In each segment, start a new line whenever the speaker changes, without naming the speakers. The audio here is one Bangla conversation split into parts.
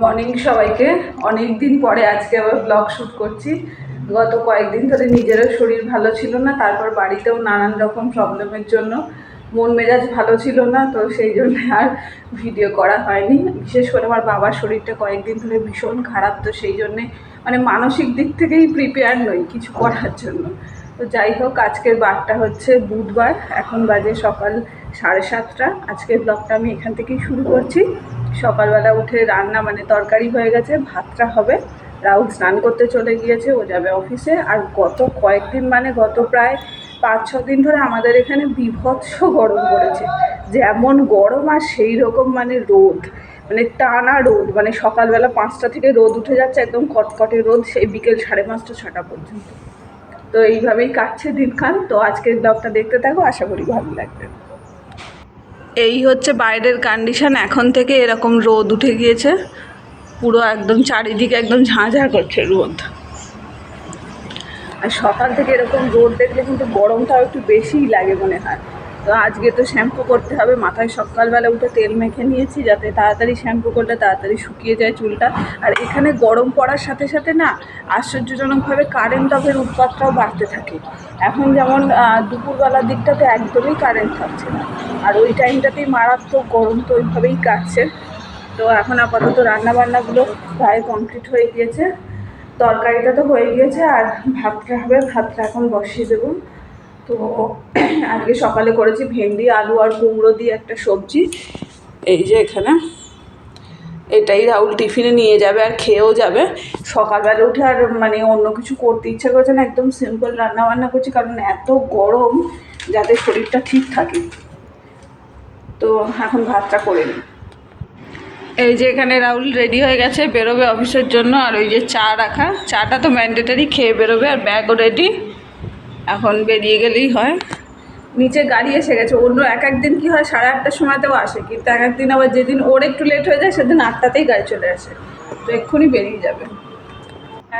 মর্নিং সবাইকে। অনেক দিন পরে আজকে আবার ব্লগ শ্যুট করছি। গত কয়েকদিন ধরে নিজেরও শরীর ভালো ছিল না, তারপর বাড়িতেও নানান রকম প্রবলেমের জন্য মন মেজাজ ভালো ছিল না, তো সেই জন্য আর ভিডিও করা হয়নি। বিশেষ করে আমার বাবার শরীরটা কয়েকদিন ধরে ভীষণ খারাপ, তো সেই জন্যে মানসিক দিক থেকেই প্রিপেয়ার নই কিছু করার জন্য। তো যাই হোক, আজকের বারটা হচ্ছে বুধবার, এখন বাজে সকাল 7:30। আজকের ব্লগটা আমি এখান থেকেই শুরু করছি। সকালবেলা উঠে রান্না তরকারি হয়ে গেছে, ভাতটা হবে। রাহুল স্নান করতে চলে গিয়েছে, ও যাবে অফিসে। আর গত কয়েকদিন গত প্রায় 5-6 দিন ধরে আমাদের এখানে বীভৎস গরম পড়েছে। যেমন গরম আর সেই রকম রোদ, টানা রোদ। সকালবেলা 5টা থেকে রোদ উঠে যাচ্ছে, একদম কটকটে রোদ, সেই বিকেল 5:30-6টা পর্যন্ত। তো এইভাবেই কাটছে দিনক্ষণ। তো আজকের ব্লগটা দেখতে থাকো, আশা করি ভালো লাগবে। এই হচ্ছে বাইরের কন্ডিশন, এখন থেকে এরকম রোদ উঠে গিয়েছে পুরো, একদম চারিদিকে একদম ঝাঁঝা করছে রোদ। আর সকাল থেকে এরকম রোদ দেখলে কিন্তু গরমটাও একটু বেশিই লাগে মনে হয়। তো আজকে তো শ্যাম্পু করতে হবে, মাথায় সকালবেলা উঠে তেল মেখে নিয়েছি যাতে তাড়াতাড়ি শ্যাম্পু করলে তাড়াতাড়ি শুকিয়ে যায় চুলটা। আর এখানে গরম পড়ার সাথে সাথে আশ্চর্যজনকভাবে কারেন্ট অফের উৎপাতটাও বাড়তে থাকে। এখন যেমন দুপুরবেলার দিকটাতে একদমই কারেন্ট থাকছে না, আর ওই টাইমটাতেই মারাত্মক গরম, তো ওইভাবেই কাটছে। তো এখন আপাতত রান্নাবান্নাগুলো প্রায় কমপ্লিট হয়ে গিয়েছে। তরকারিটা তো হয়ে গিয়েছে, আর ভাতটা হবে, ভাতটা এখন বসিয়ে দেবো। তো আজকে সকালে করেছি ভেন্ডি, আলু আর কুমড়ো দিয়ে একটা সবজি। এই যে এখানে এটাই রাহুল টিফিনে নিয়ে যাবে আর খেয়েও যাবে। সকালবেলা উঠে আর অন্য কিছু করতে ইচ্ছা করছে না, একদম সিম্পল রান্নাবান্না করছি, কারণ এত গরম যাতে শরীরটা ঠিক থাকে। তো এখন ভাতটা করে নিই। এই যে এখানে রাহুল রেডি হয়ে গেছে, বেরোবে অফিসের জন্য। আর ওই যে চা রাখা, চাটা তো ম্যান্ডেটারি, খেয়ে বেরোবে। আর ব্যাগও রেডি, এখন বেরিয়ে গেলেই হয়। নিচে গাড়ি এসে গেছে। অন্য এক একদিন কী হয় 8:30টার সময়তেও আসে, কিন্তু এক একদিন আবার যেদিন ওর একটু লেট হয়ে যায় সেদিন 8টাতেই গাড়ি চলে আসে। তো এক্ষুনি বেরিয়ে যাবে।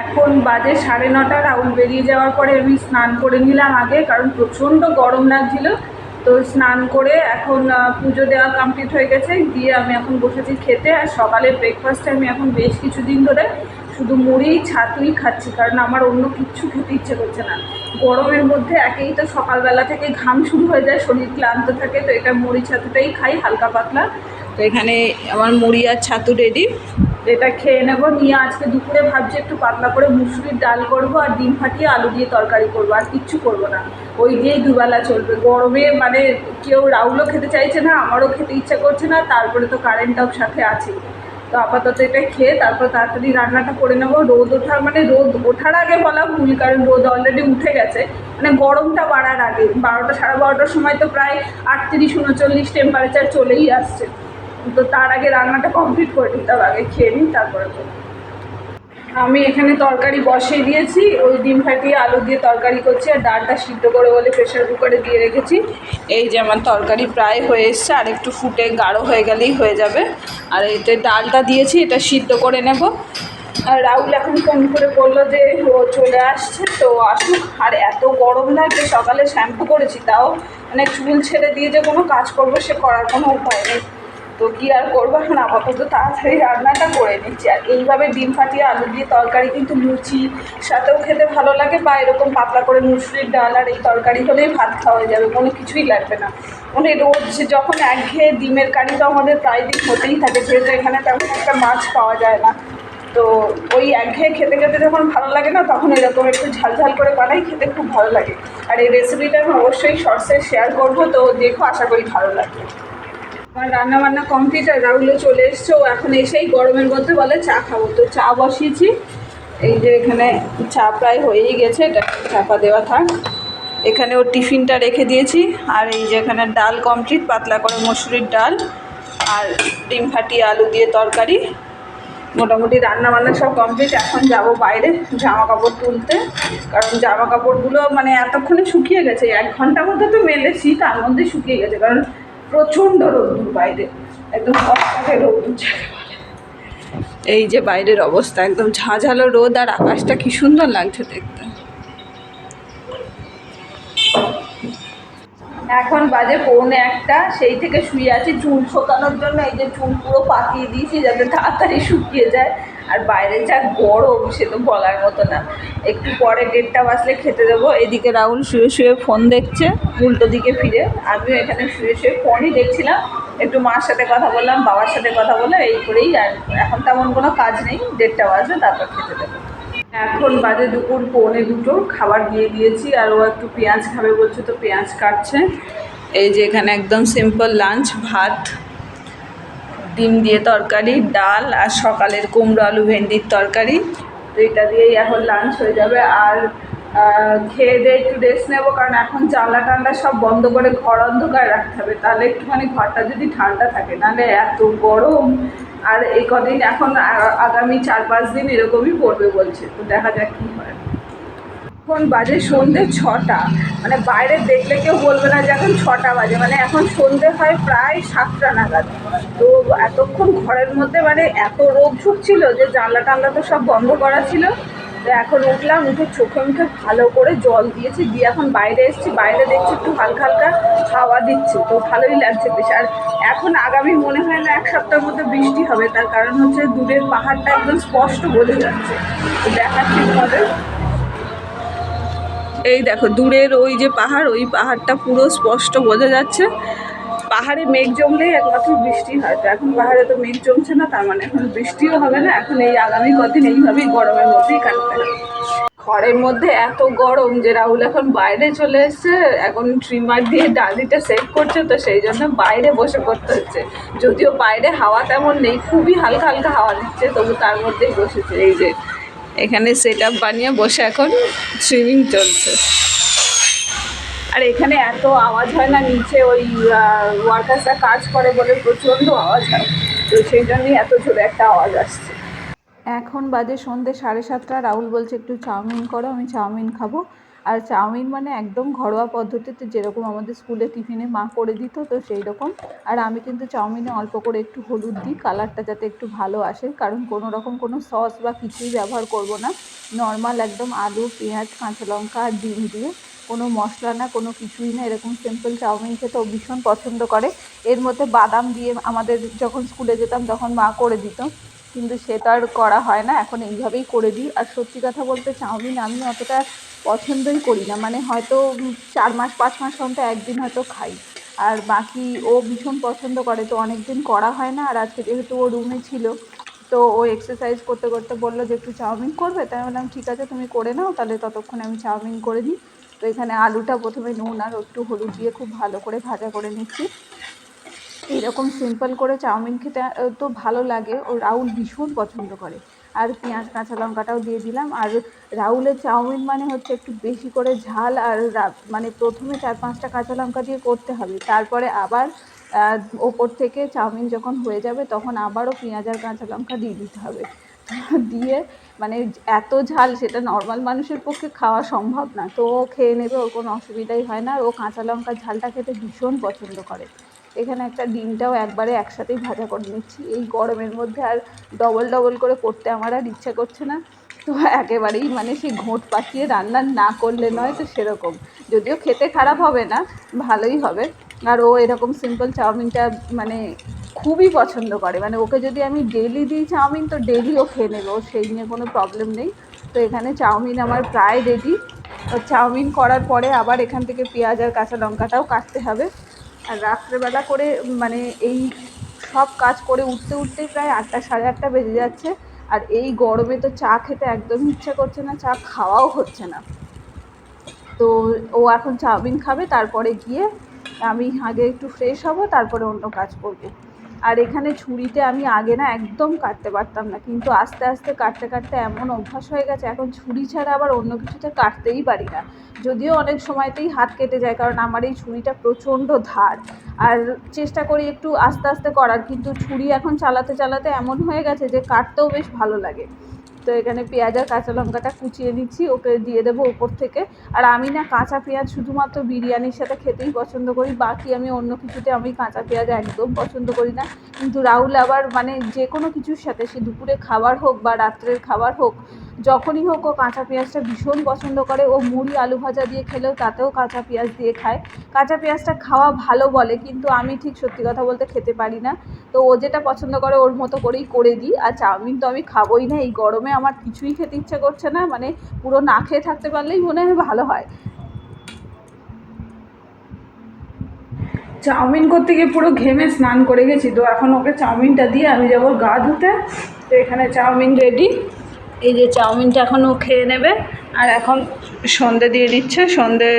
এখন বাজে 9:30। রাহুল বেরিয়ে যাওয়ার পরে আমি স্নান করে নিলাম আগে, কারণ প্রচণ্ড গরম লাগছিল। তো স্নান করে এখন পুজো দেওয়া কমপ্লিট হয়ে গেছে, দিয়ে আমি এখন বসেছি খেতে। আর সকালে ব্রেকফাস্টে আমি এখন বেশ কিছুদিন ধরে শুধু মুড়ি ছাতুই খাচ্ছি, কারণ আমার অন্য কিচ্ছু খেতে ইচ্ছে করছে না। গরমের মধ্যে একেই তো সকালবেলা থেকে ঘাম শুরু হয়ে যায়, শরীর ক্লান্ত থাকে, তো এটা মুড়ি ছাতুটাই খাই হালকা পাতলা। তো এখানে আমার মুড়ি আর ছাতু রেডি, এটা খেয়ে নেবো। নিয়ে আজকে দুপুরে ভাবছি একটু পাতলা করে মুসুরির ডাল করব, আর ডিম ফাটিয়ে আলু দিয়ে তরকারি করব, আর কিচ্ছু করব না। ওই দিয়েই দুবেলা চলবে। গরমে কেউ রাহুলও খেতে চাইছে না, আমারও খেতে ইচ্ছা করছে না, তারপরে তো কারেন্টটাও সাথে আছে। তো আপাতত এটা খেয়ে তারপর তাড়াতাড়ি রান্নাটা করে নেবো। রোদ ওঠার রোদ ওঠার আগে বলা ভুল, কারণ রোদ অলরেডি উঠে গেছে। গরমটা বাড়ার আগে 12টা 12:30টার সময় তো প্রায় 38-39 টেম্পারেচার চলেই আসছে। তো তার আগে রান্নাটা কমপ্লিট করে নিতে হবে, আগে খেয়ে নিই তারপরে তো। আমি এখানে তরকারি বসিয়ে দিয়েছি, ওই ডিম ফাটিয়ে আলু দিয়ে তরকারি করছি, আর ডালটা সিদ্ধ করে বলে প্রেশার কুকারে দিয়ে রেখেছি। এই যে আমার তরকারি প্রায় হয়ে এসছে, আর একটু ফুটে গাঢ় হয়ে গেলেই হয়ে যাবে। আর এতে ডালটা দিয়েছি, এটা সিদ্ধ করে নেব। আর রাহুল এখন ফোন করে বললো যে ও চলে আসছে, তো আসুক। আর এত গরম লাগছে, সকালে শ্যাম্পু করেছি, তাও চুল ছেড়ে দিয়ে যে কোনো কাজ করবো সে করার কোনো উপায় নেই। তো কী আর করবো, এখন আপাতত তাড়াতাড়ি রান্নাটা করে নিচ্ছি। আর এইভাবে ডিম ফাটিয়ে আলু দিয়ে তরকারি কিন্তু লুচি সাথেও খেতে ভালো লাগে, বা এরকম পাতলা করে মুসুরির ডাল আর এই তরকারি হলেই ভাত খাওয়া যাবে, কোনো কিছুই লাগবে না। রোজ যখন একঘেয়ে ডিমের কারি তো আমাদের প্রায় দিন হতেই থাকে, যেহেতু এখানে তেমন একটা মাছ পাওয়া যায় না। তো ওই একঘেয়ে খেতে খেতে যখন ভালো লাগে না, তখন এরকম একটু ঝালঝাল করে বানাই, খেতে খুব ভালো লাগে। আর এই রেসিপিটা আমি অবশ্যই শর্টসে শেয়ার করবো, তো দেখো, আশা করি ভালো লাগবে। আমার রান্নাবান্না কমপ্লিট, আর রাহুলও চলে এসছে। ও এখন এসেই গরমের মধ্যে বলে চা খাবো, তো চা বসিয়েছি। এই যে এখানে চা প্রায় হয়েই গেছে, এটা চাপা দেওয়া থাক। এখানে ওর টিফিনটা রেখে দিয়েছি। আর এই যে এখানে ডাল কমপ্লিট, পাতলা করে মসুরির ডাল আর ডিম ফাটিয়ে আলু দিয়ে তরকারি। মোটামুটি রান্নাবান্না সব কমপ্লিট। এখন যাব বাইরে জামা কাপড় তুলতে, কারণ জামা কাপড়গুলো এতক্ষণে শুকিয়ে গেছে। 1 ঘন্টার মধ্যে তো মেলেছি, তার মধ্যে শুকিয়ে গেছে, কারণ প্রচণ্ড রোদ্দুর বাইরে, একদম কষ্টে রোদ্দুর যাকে বলে। এই যে বাইরের অবস্থা, একদম ঝাঁঝালো রোদ, আর আকাশটা কি সুন্দর লাগছে দেখতে। এখন বাজে 1:45, সেই থেকে শুয়ে আছি চুল শোকানোর জন্য। এই যে চুল পুরো পাকিয়ে দিয়েছি যাতে তাড়াতাড়ি শুকিয়ে যায়। আর বাইরে যা গরম সে তো বলার মতো না। একটু পরে 1:30 বাজলে খেতে দেবো। এদিকে রাহুল শুয়ে শুয়ে ফোন দেখছে উল্টো দিকে ফিরে, আমিও এখানে শুয়ে শুয়ে ফোনই দেখছিলাম। একটু মার সাথে কথা বললাম, বাবার সাথে কথা বললাম, এই করেই। আর এখন তেমন কোনো কাজ নেই, 1:30 বাজলে তারপর খেতে দেবো। এখন বাজে দুপুর 1:45, খাবার দিয়ে দিয়েছি। আর ও একটু পেঁয়াজ খাবে বলছে, তো পেঁয়াজ কাটছে। এই যে এখানে একদম সিম্পল লাঞ্চ, ভাত, ডিম দিয়ে তরকারি, ডাল, আর সকালের কুমড়ো আলু ভেন্ডির তরকারি। তো এটা দিয়েই এখন লাঞ্চ হয়ে যাবে। আর খেয়ে দিয়ে একটু রেস্ট নেবো, কারণ এখন জানলা টানলা সব বন্ধ করে ঘর অন্ধকার রাখতে হবে, তাহলে একটুখানি ঘরটা যদি ঠান্ডা থাকে, নাহলে এত গরম। আর এই কদিন এখন আগামী 4-5 দিন এরকমই পড়বে বলছে, তো দেখা যাক কী হয়। এখন বাজে সন্ধ্যে 6টা, মানে বাইরে দেখলে কেউ বলবে না যে এখন 6টা বাজে, মানে এখন সন্ধ্যে হয় প্রায় 7টা নাগাদ। তো এতক্ষণ ঘরের মধ্যে মানে এত রোদ ঝুঁকছিল যে জানলা টানলা তো সব বন্ধ করা ছিল। তো এখন উঠলাম, উঠে চোখে মুখে ভালো করে জল দিয়েছি, দিয়ে এখন বাইরে এসেছি। বাইরে দেখছি একটু হালকা হালকা হাওয়া দিচ্ছে, তো ভালোই লাগছে বেশ। আর এখন আগামী মনে হয় না 1 সপ্তাহের মধ্যে বৃষ্টি হবে, তার কারণ হচ্ছে দূরের পাহাড়টা একদম স্পষ্ট বোঝা যাচ্ছে। তো দেখাচ্ছি তোমাদের। এই দেখো দূরের ওই যে পাহাড়, ওই পাহাড়টা পুরো স্পষ্ট বোঝা যাচ্ছে। পাহাড়ে মেঘ জমলেই একমাত্র বৃষ্টি হয়, তো এখন পাহাড়ে তো মেঘ জমছে না, তার মানে এখন বৃষ্টিও হবে না। এখন এই আগামী কদিন এইভাবেই গরমের মধ্যেই কাটতে হবে। ঘরের মধ্যে এত গরম যে রাহুল এখন বাইরে চলে এসছে, এখন ট্রিমার দিয়ে ডালিটা সেট করছে, তো সেই জন্য বাইরে বসে করতে হচ্ছে। যদিও বাইরে হাওয়া তেমন নেই, খুবই হালকা হালকা হাওয়া দিচ্ছে, তবু তার মধ্যেই বসেছে। এই যে এখানে সেট আপ বানিয়ে বসে এখন সুইমিং চলছে। আর এখানে এত আওয়াজ হয় না, নিচে ওই ওয়ার্কার্সরা কাজ করে বলে প্রচণ্ড আওয়াজ হয়, তো সেই জন্যই এত জোরে একটা আওয়াজ আসছে। এখন বাজে সন্ধ্যে 7:30। রাহুল বলছে একটু চাউমিন করো, আমি চাউমিন খাবো। আর চাউমিন মানে একদম ঘরোয়া পদ্ধতিতে, যেরকম আমাদের স্কুলে টিফিনে মা করে দিত, তো সেই রকম। আর আমি কিন্তু চাউমিনে অল্প করে একটু হলুদ দিই, কালারটা যাতে একটু ভালো আসে, কারণ কোনো রকম কোনো সস বা কিছুই ব্যবহার করব না। নর্মাল একদম আলু, পেঁয়াজ, কাঁচা লঙ্কা আর ডিম দিয়ে, কোনো মশলা না, কোনো কিছুই না, এরকম সিম্পল চাউমিন খেতে ও ভীষণ পছন্দ করে। এর মধ্যে বাদাম দিয়ে আমাদের যখন স্কুলে যেতাম তখন মা করে দিত, কিন্তু সেটা আর করা হয় না, এখন এইভাবেই করে দিই। আর সত্যি কথা বলতে চাউমিন আমি অতটা পছন্দই করি না, মানে হয়তো 4 মাস 5 মাস অন্তর একদিন হয়তো খাই। আর বাকি ও ভীষণ পছন্দ করে, তো অনেক দিন করা হয় না। আর আজকে যেহেতু ও রুমে ছিল, তো ও এক্সারসাইজ করতে করতে বললো যে একটু চাউমিন করবে, তাই বললাম ঠিক আছে তুমি করে নাও, তাহলে ততক্ষণে আমি চাউমিন করে দিই। তো এখানে আলুটা প্রথমে নুন আর একটু হলুদ দিয়ে খুব ভালো করে ভাজা করে নিচ্ছি। এইরকম সিম্পল করে চাউমিন খেতে তো ভালো লাগে, ও রাহুল ভীষণ পছন্দ করে। আর পেঁয়াজ কাঁচা লঙ্কাটাও দিয়ে দিলাম। আর রাহুলের চাউমিন মানে হচ্ছে একটু বেশি করে ঝাল, আর মানে প্রথমে 4-5টা কাঁচা লঙ্কা দিয়ে করতে হবে, তারপরে আবার ওপর থেকে চাউমিন যখন হয়ে যাবে তখন আবারও পেঁয়াজ আর কাঁচা লঙ্কা দিয়ে দিতে হবে। দিয়ে মানে এত ঝাল সেটা নর্মাল মানুষের পক্ষে খাওয়া সম্ভব না, তো ও খেয়ে নেবে, ওর কোনো অসুবিধাই হয় না। আর ও কাঁচা লঙ্কার ঝালটা খেতে ভীষণ পছন্দ করে। এখানে একটা ডিমটাও একবারে একসাথেই ভাজা করে নিচ্ছি। এই গরমের মধ্যে আর ডবল ডবল করে করতে আমার আর ইচ্ছা করছে না, তো একেবারেই মানে সেই ঘোঁট পাকিয়ে রান্না না করলে নয়, তো সেরকম। যদিও খেতে খারাপ হবে না, ভালোই হবে। আর ও এরকম সিম্পল চাউমিনটা মানে খুবই পছন্দ করে, মানে ওকে যদি আমি ডেলি দিই চাউমিন, তো ডেলি ও খেয়ে নেবে, ও সেই নিয়ে কোনো প্রবলেম নেই। তো এখানে চাউমিন আমার প্রায় রেডি। চাউমিন করার পরে আবার এখান থেকে পেঁয়াজ আর কাঁচা লঙ্কাটাও কাটতে হবে। আর রাত্রেবেলা করে মানে এই সব কাজ করে উঠতে উঠতেই প্রায় 8টা 8:30 বেজে যাচ্ছে। আর এই গরমে তো চা খেতে একদমই ইচ্ছা করছে না, চা খাওয়াও হচ্ছে না। তো ও এখন চাউমিন খাবে, তারপরে গিয়ে আমি আগে একটু ফ্রেশ হব, তারপরে অন্য কাজ করব। আর এখানে ছুরিতে আমি আগে না একদম কাটতে পারতাম না, কিন্তু আস্তে আস্তে কাটতে কাটতে এমন অভ্যাস হয়ে গেছে, এখন ছুরি ছাড়া আবার অন্য কিছুতে কাটতেই পারি না। যদিও অনেক সময়তেই হাত কেটে যায়, কারণ আমার এই ছুরিটা প্রচণ্ড ধার। আর চেষ্টা করি একটু আস্তে আস্তে করার, কিন্তু ছুরি এখন চালাতে চালাতে এমন হয়ে গেছে যে কাটতেও বেশ ভালো লাগে। তো এখানে পেঁয়াজ আর কাঁচা লঙ্কাটা কুচিয়ে নিচ্ছি, ওকে দিয়ে দেবো উপর থেকে। আর আমি না কাঁচা পেঁয়াজ শুধুমাত্র বিরিয়ানির সাথে খেতেই পছন্দ করি, বাকি আমি অন্য কিছুতে আমি কাঁচা পেঁয়াজ একদম পছন্দ করি না। কিন্তু রাহুল আবার মানে যে কোনো কিছুর সাথে, সে দুপুরে খাবার হোক বা রাত্রের খাবার হোক, যখনই হোক ও কাঁচা পেঁয়াজটা ভীষণ পছন্দ করে। ও মুড়ি আলু ভাজা দিয়ে খেলেও তাতেও কাঁচা পেঁয়াজ দিয়ে খায়। কাঁচা পেঁয়াজটা খাওয়া ভালো বলে, কিন্তু আমি ঠিক সত্যি কথা বলতে খেতে পারি না। তো ও যেটা পছন্দ করে ওর মতো করেই করে দিই। আর চাউমিন তো আমি খাবোই না, এই গরমে আমার কিছুই খেতে ইচ্ছে করছে না, মানে পুরো না খেয়ে থাকতে পারলেই মনে হয় ভালো হয়। চাউমিন করতে গিয়ে পুরো ঘেমে স্নান করে গেছি, তো এখন ওকে চাউমিনটা দিয়ে আমি যাবো গা ধুতে। তো এখানে চাউমিন রেডি, এই যে চাউমিনটা এখন ও খেয়ে নেবে। আর এখন সন্ধে দিয়ে দিচ্ছে, সন্ধে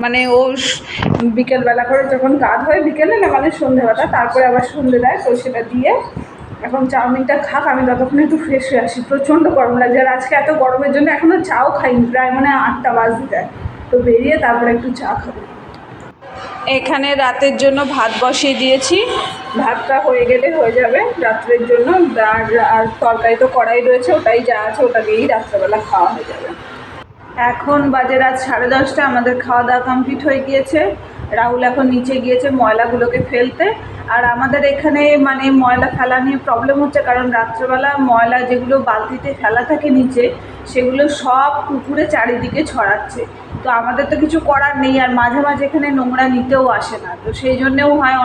মানে ও বিকেলবেলা করে যখন গা ধোয় বিকেলে না, মানে সন্ধেবেলা, তারপরে আবার সন্ধে দেয়, তো সেটা দিয়ে এখন চাউমিনটা খাক, আমি ততক্ষণ একটু ফ্রেশ হয়ে আসি। প্রচণ্ড গরম লাগছে, আর আজকে এত গরমের জন্য এখনও চাও খাইনি, প্রায় মানে 8টা বাজতে যায়। তো বেরিয়ে তারপরে একটু চা খাবো। এখানে রাতের জন্য ভাত বসিয়ে দিয়েছি, ভাতটা হয়ে গেলে হয়ে যাবে রাত্রের জন্য। আর তরকারি তো কড়াই রয়েছে, ওটাই যা আছে ওটা দিয়েই রাত্রেবেলা খাওয়া হয়ে যাবে। এখন বাজে রাত 10:30, আমাদের খাওয়া দাওয়া কমপ্লিট হয়ে গিয়েছে। রাহুল এখন নিচে গিয়েছে ময়লাগুলোকে ফেলতে। আর আমাদের এখানে মানে ময়লা ফেলা নিয়ে প্রবলেম হচ্ছে, কারণ রাত্রেবেলা ময়লা যেগুলো বালতিতে ফেলা থাকে নিচে, সেগুলো সব পুকুরে চারিদিকে ছড়াচ্ছে। তো আমাদের তো কিছু করার নেই, আর মাঝে মাঝে এখানে নোংরা নিতেও আসে না, তো সেই জন্যেও হয়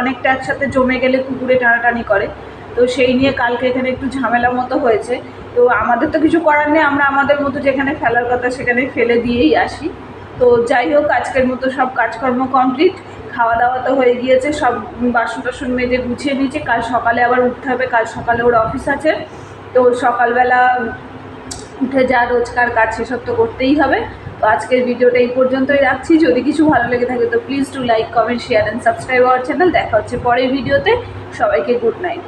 অনেকটা একসাথে জমে গেলে পুকুরে টানাটানি করে। তো সেই নিয়ে কালকে এখানে একটু ঝামেলা মতো হয়েছে। তো আমাদের তো কিছু করার নেই, আমরা আমাদের মতো যেখানে ফেলার কথা সেখানে ফেলে দিয়েই আসি। তো যাই হোক, আজকের মতো সব কাজকর্ম কমপ্লিট, খাওয়া দাওয়া তো হয়ে গিয়েছে, সব বাসন টাসন মেজে গুছিয়ে নিয়েছে। কাল সকালে আবার উঠতে হবে, কাল সকালে ওর অফিস আছে। তো সকালবেলা উঠে যা রোজকার কাজ সেসব তো করতেই হবে। তো আজকের ভিডিওটা এই পর্যন্তই রাখছি। যদি কিছু ভালো লেগে থাকে তো please to like, comment, share and subscribe our channel. দেখা হচ্ছে পরের ভিডিওতে। সবাইকে গুড নাইট।